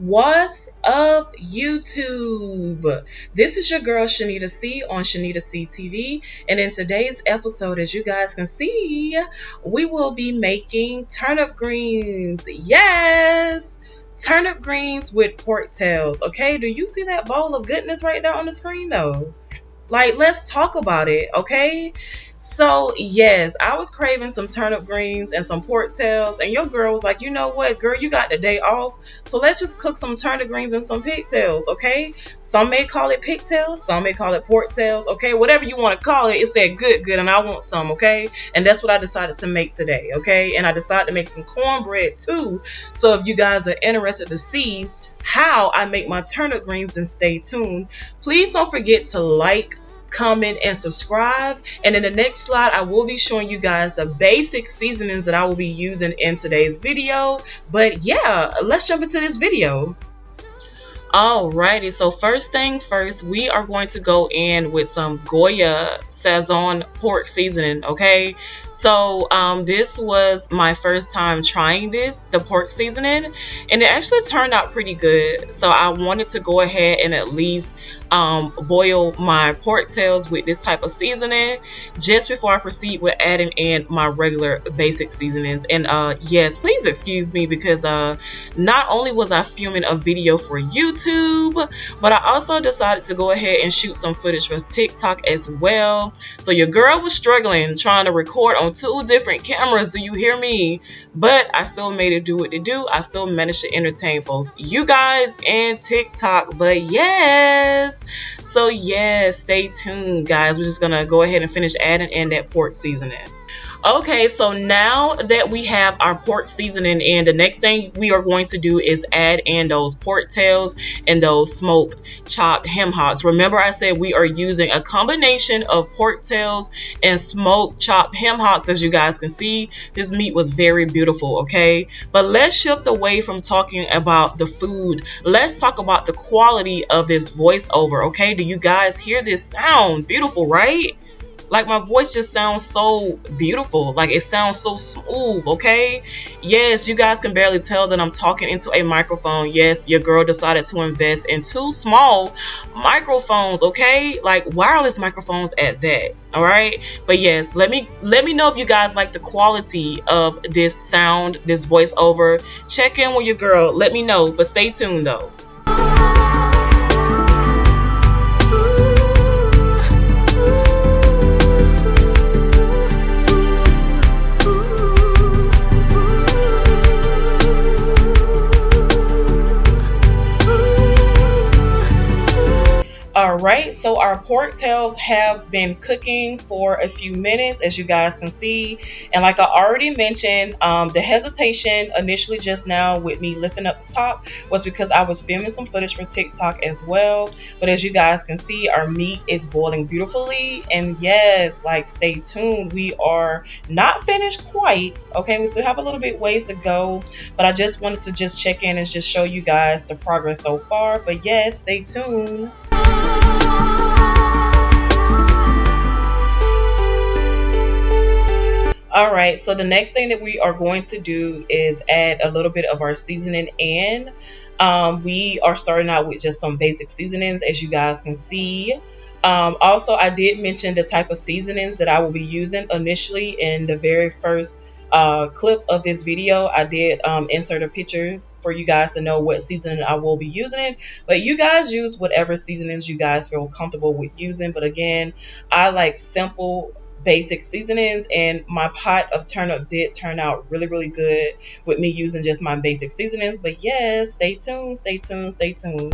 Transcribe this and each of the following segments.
What's up, YouTube? This is your girl Shanita C on Shanita C TV, and in today's episode, as you guys can see, we will be making turnip greens. Yes, turnip greens with pork tails. Okay, do you see that bowl of goodness right there on the screen though? Like, let's talk about it, okay? So, yes, I was craving some turnip greens and some pork tails, and your girl was like, you know what, girl, you got the day off, so let's just cook some turnip greens and some pigtails, okay? Some may call it pigtails, some may call it pork tails, okay? Whatever you want to call it, it's that good, and I want some, okay? And that's what I decided to make today, okay? And I decided to make some cornbread, too, so if you guys are interested to see how I make my turnip greens, and stay tuned. Please don't forget to like, comment, and subscribe. And in the next slide, I will be showing you guys the basic seasonings that I will be using in today's video. But yeah, let's jump into this video. Alrighty, so first thing first, we are going to go in with some Goya Sazon pork seasoning, okay? So this was my first time trying the pork seasoning, and it actually turned out pretty good. So I wanted to go ahead and at least boil my pork tails with this type of seasoning just before I proceed with adding in my regular basic seasonings. And yes, please excuse me, because not only was I filming a video for YouTube, but I also decided to go ahead and shoot some footage for TikTok as well. So your girl was struggling trying to record on 2 different cameras, do you hear me? But I still made it do what it do. I still managed to entertain both you guys and TikTok. But yes, so yes, stay tuned, guys. We're just gonna go ahead and finish adding in that pork seasoning. Okay, so now that we have our pork seasoning in, the next thing we are going to do is add in those pork tails and those smoked chopped hem hocks. Remember, I said we are using a combination of pork tails and smoked chopped hem hocks. As you guys can see, this meat was very beautiful, okay? But let's shift away from talking about the food. Let's talk about the quality of this voiceover, okay? Do you guys hear this sound? Beautiful, right? Like, my voice just sounds so beautiful. Like, it sounds so smooth, okay? Yes, you guys can barely tell that I'm talking into a microphone. Yes, your girl decided to invest in 2 small microphones, okay? Like, wireless microphones at that, all right? But yes, let me know if you guys like the quality of this sound, this voiceover. Check in with your girl. Let me know, but stay tuned, though. Alright, so our pork tails have been cooking for a few minutes, as you guys can see. And like I already mentioned, the hesitation initially just now with me lifting up the top was because I was filming some footage for TikTok as well. But as you guys can see, our meat is boiling beautifully. And yes, like, stay tuned. We are not finished quite. Okay, we still have a little bit ways to go. But I just wanted to just check in and just show you guys the progress so far. But yes, stay tuned. Alright, so the next thing that we are going to do is add a little bit of our seasoning in. We are starting out with just some basic seasonings, as you guys can see. Also, I did mention the type of seasonings that I will be using initially in the very first clip of this video. I did insert a picture for you guys to know what seasoning I will be using, but you guys use whatever seasonings you guys feel comfortable with using. But again, I like simple basic seasonings, and my pot of turnips did turn out really good with me using just my basic seasonings. But yes, stay tuned, stay tuned, stay tuned.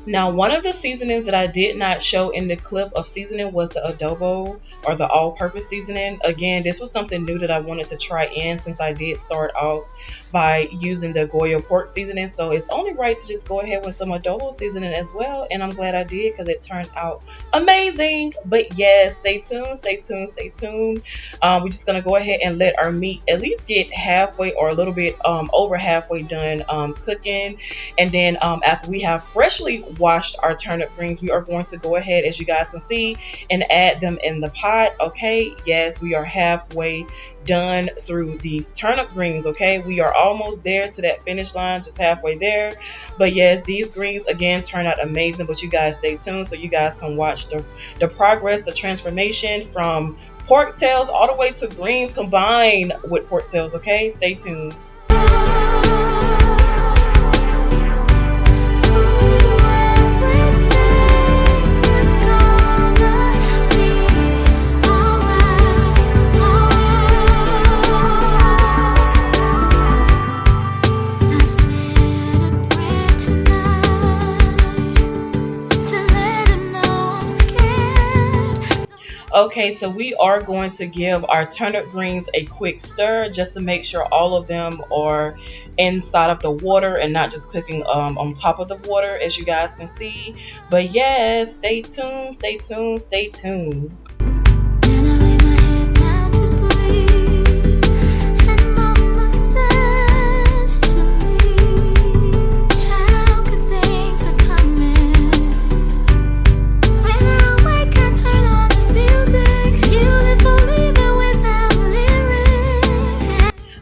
Now, one of the seasonings that I did not show in the clip of seasoning was the adobo, or the all-purpose seasoning. Again, this was something new that I wanted to try in since I did start off by using the Goya pork seasoning. So it's only right to just go ahead with some adobo seasoning as well. And I'm glad I did because it turned out amazing. But yes, stay tuned, stay tuned, stay tuned. We're just gonna go ahead and let our meat at least get halfway or a little bit over halfway done cooking. And then after we have freshly washed our turnip greens, we are going to go ahead, as you guys can see, and add them in the pot. Okay, yes, we are halfway done through these turnip greens. Okay, we are almost there to that finish line, just halfway there. But yes, these greens again turn out amazing. But you guys stay tuned so you guys can watch the progress, the transformation from pork tails all the way to greens combined with pork tails. Okay, stay tuned. Okay, so we are going to give our turnip greens a quick stir just to make sure all of them are inside of the water and not just cooking on top of the water, as you guys can see. But yes, stay tuned, stay tuned, stay tuned.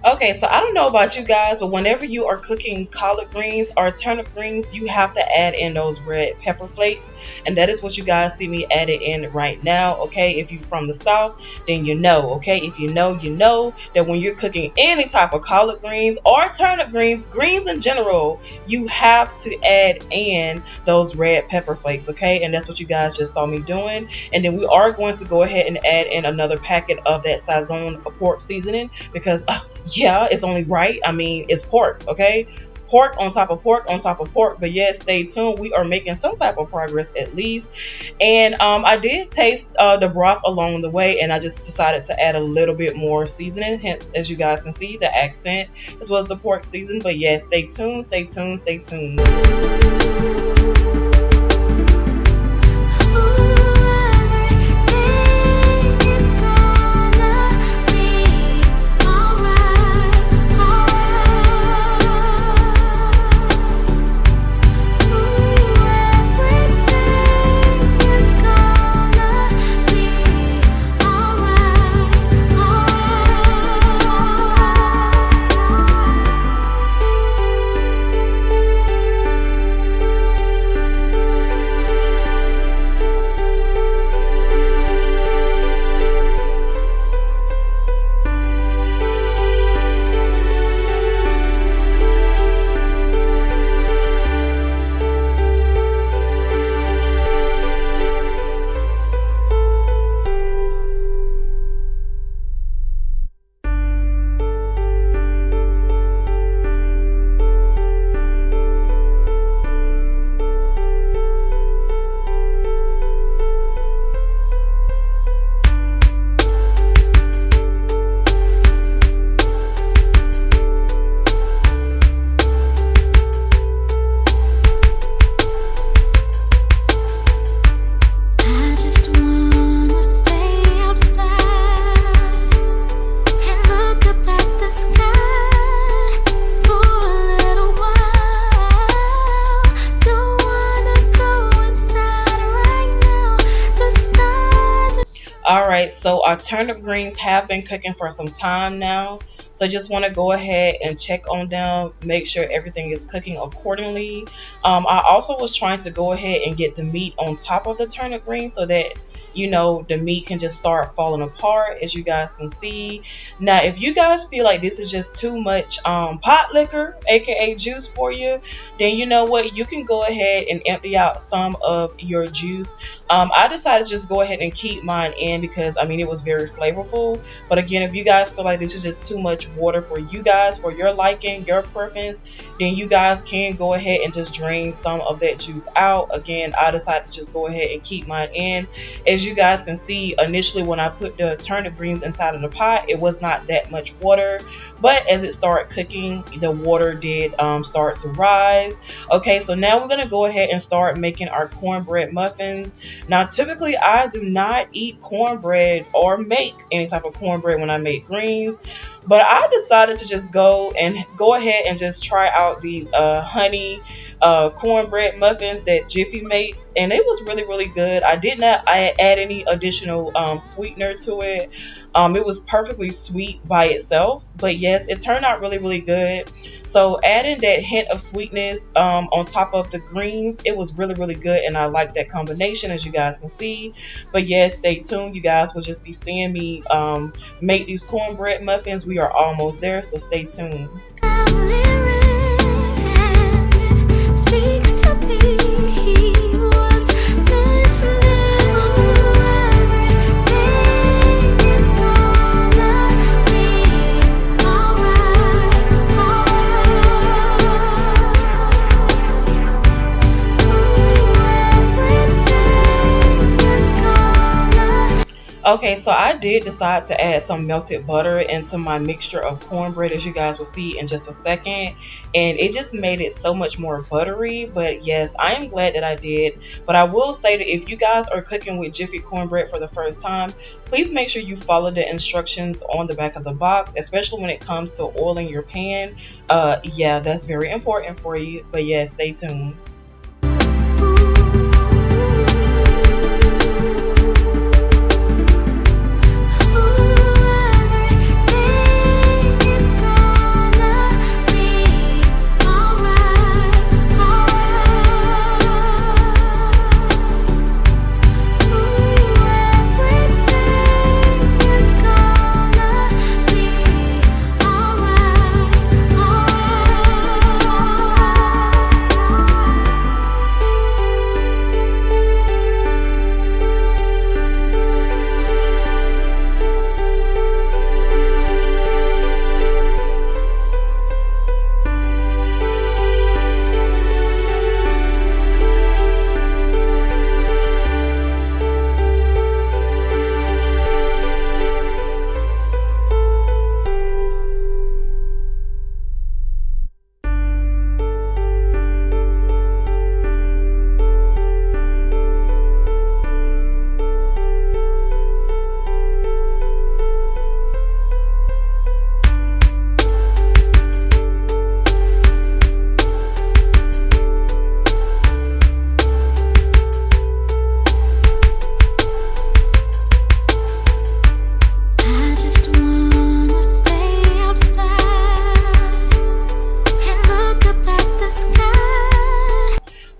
Okay, so I don't know about you guys, but whenever you are cooking collard greens or turnip greens, you have to add in those red pepper flakes. And that is what you guys see me adding in right now. Okay, if you're from the South, then you know. Okay, if you know, you know that when you're cooking any type of collard greens or turnip greens, greens in general, you have to add in those red pepper flakes. Okay, and that's what you guys just saw me doing. And then we are going to go ahead and add in another packet of that Sazon pork seasoning because yeah, it's only right. I mean, it's pork, okay? Pork on top of pork on top of pork. But yes, stay tuned. We are making some type of progress at least. And I did taste the broth along the way, and I just decided to add a little bit more seasoning. Hence, as you guys can see, the accent as well as the pork season. But yes, stay tuned, stay tuned, stay tuned. Alright, so our turnip greens have been cooking for some time now. So just want to go ahead and check on them, make sure everything is cooking accordingly. I also was trying to go ahead and get the meat on top of the turnip greens so that, you know, the meat can just start falling apart, as you guys can see. Now, if you guys feel like this is just too much pot liquor, aka juice for you, then you know what, you can go ahead and empty out some of your juice. I decided to just go ahead and keep mine in because I mean it was very flavorful. But again, if you guys feel like this is just too much water for you guys, for your liking, your preference, then you guys can go ahead and just drain some of that juice out. Again, I decided to just go ahead and keep mine in. As As you guys can see, initially when I put the turnip greens inside of the pot, it was not that much water, but as it started cooking, the water did start to rise. Okay, so now we're gonna go ahead and start making our cornbread muffins. Now, typically I do not eat cornbread or make any type of cornbread when I make greens, but I decided to just go ahead and just try out these honey cornbread muffins that Jiffy makes, and it was really good. I did not add any additional sweetener to it. It was perfectly sweet by itself, but yes, it turned out really good. So adding that hint of sweetness on top of the greens, it was really good, and I like that combination, as you guys can see. But yes, stay tuned. You guys will just be seeing me make these cornbread muffins. We are almost there, so stay tuned. Okay, so I did decide to add some melted butter into my mixture of cornbread, as you guys will see in just a second, and it just made it so much more buttery. But yes, I am glad that I did. But I will say that if you guys are cooking with Jiffy cornbread for the first time, please make sure you follow the instructions on the back of the box, especially when it comes to oiling your pan. Yeah, that's very important for you. But yeah, stay tuned.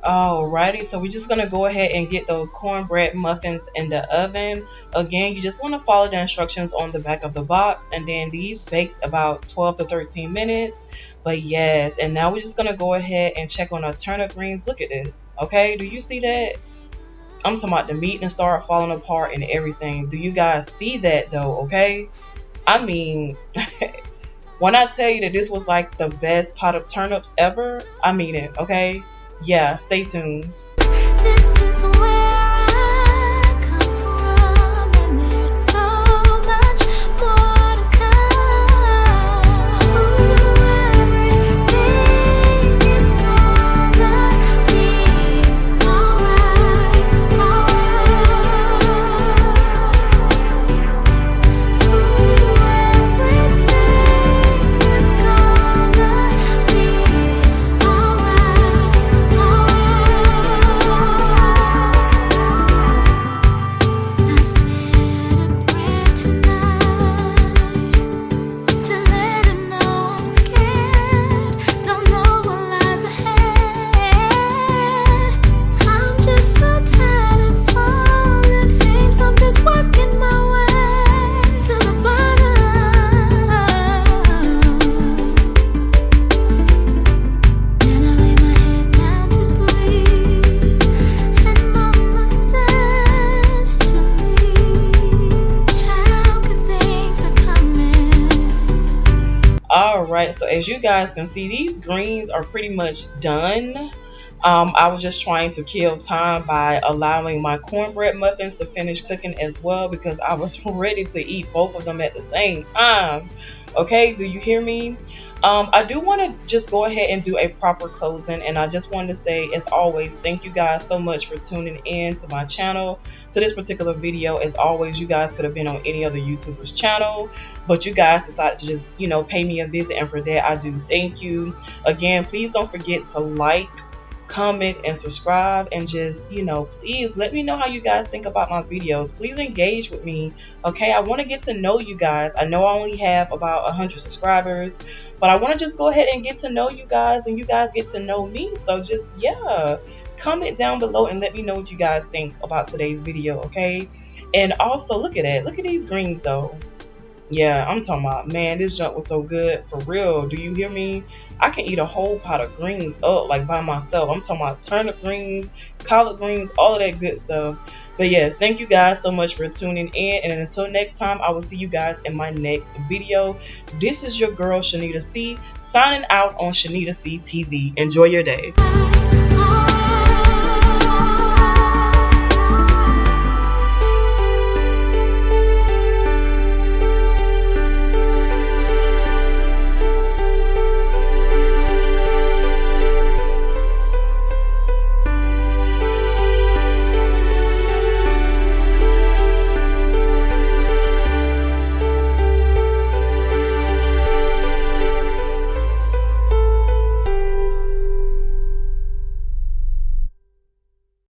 Alrighty, so we're just gonna go ahead and get those cornbread muffins in the oven. Again, you just want to follow the instructions on the back of the box, and then these bake about 12 to 13 minutes. But yes, and now we're just gonna go ahead and check on our turnip greens. Look at this. Okay, do you see that? I'm talking about the meat and start falling apart and everything. Do you guys see that though? Okay, I mean when I tell you that this was like the best pot of turnips ever, I mean it. Okay, yeah, stay tuned. This is where I come from, and there's so much more to come. Everything is gonna be alright, Alright, so as you guys can see, these greens are pretty much done. I was just trying to kill time by allowing my cornbread muffins to finish cooking as well because I was ready to eat both of them at the same time. Okay, do you hear me? I do want to just go ahead and do a proper closing, and I just wanted to say, as always, thank you guys so much for tuning in to my channel, to this particular video. As always, you guys could have been on any other YouTuber's channel, but you guys decided to just, pay me a visit, and for that, I do thank you. Again, please don't forget to like, comment, and subscribe, and just, please let me know how you guys think about my videos. Please engage with me. Okay, I want to get to know you guys. I know I only have about 100 subscribers, but I want to just go ahead and get to know you guys, and you guys get to know me. So just, yeah, comment down below and let me know what you guys think about today's video. Okay, and also look at that, look at these greens though. Yeah, I'm talking about, man, this junk was so good, for real. Do you hear me? I can eat a whole pot of greens up like by myself. I'm talking about turnip greens, collard greens, all of that good stuff. But yes, thank you guys so much for tuning in. And until next time, I will see you guys in my next video. This is your girl, Shanita C, signing out on Shanita C TV. Enjoy your day. I